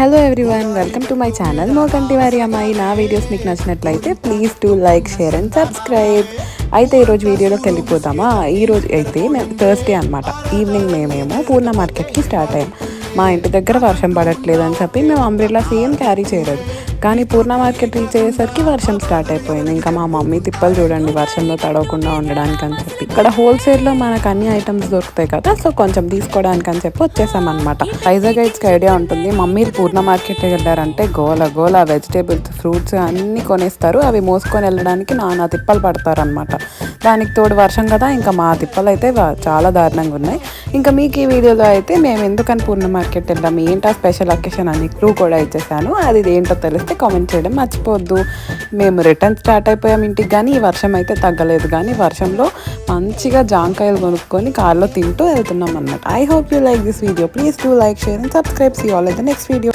Hello everyone, welcome to my channel మోకంటి వారి అమ్మాయి. నా వీడియోస్ మీకు నచ్చినట్లయితే please to like, share and subscribe. అయితే ఈరోజు వీడియోలోకి వెళ్ళిపోతామా. ఈరోజు అయితే మేము థర్స్డే అనమాట. ఈవినింగ్ మేమేమో పూర్ణ మార్కెట్కి స్టార్ట్ అయ్యాం. మా ఇంటి దగ్గర వర్షం పడట్లేదు అని చెప్పి మేము అంబ్రెల్లాస్ ఏం క్యారీ చేయలేదు. కానీ పూర్ణ మార్కెట్ రీచ్ అయ్యేసరికి వర్షం స్టార్ట్ అయిపోయింది. ఇంకా మా మమ్మీ తిప్పలు చూడండి వర్షంలో తడవకుండా ఉండడానికి అని చెప్పి. ఇక్కడ హోల్సేల్లో మనకు అన్ని ఐటమ్స్ దొరుకుతాయి కదా, సో కొంచెం తీసుకోవడానికి అని చెప్పి వచ్చేసామన్నమాట. వైజాగ్ గైడ్స్కి ఐడియా ఉంటుంది, మమ్మీ పూర్ణ మార్కెట్కి వెళ్ళారంటే గోల వెజిటేబుల్స్, ఫ్రూట్స్ అన్నీ కొనేస్తారు. అవి మోసుకొని వెళ్ళడానికి నానా తిప్పలు పడతారనమాట. దానికి తోడు వర్షం కదా, ఇంకా మా తిప్పలు అయితే చాలా దారుణంగా ఉన్నాయి. ఇంకా మీకు ఈ వీడియోలో అయితే మేము ఎందుకని పూర్ణ మార్కెట్ వెళ్దాం, ఏంటో స్పెషల్ అకేషన్ అని క్లూ కూడా ఇచ్చేసాను. అది ఏంటో తెలిస్తే కామెంట్ చేయడం మర్చిపోవద్దు. మేము రిటర్న్ స్టార్ట్ అయిపోయాం ఇంటికి, కానీ ఈ వర్షం అయితే తగ్గలేదు. కానీ వర్షంలో మంచిగా జాంకాయలు కొనుక్కొని కార్లో తింటూ వెళ్తున్నాం అన్నమాట. I hope you like this video. Please do like, share and subscribe. See all in the next video.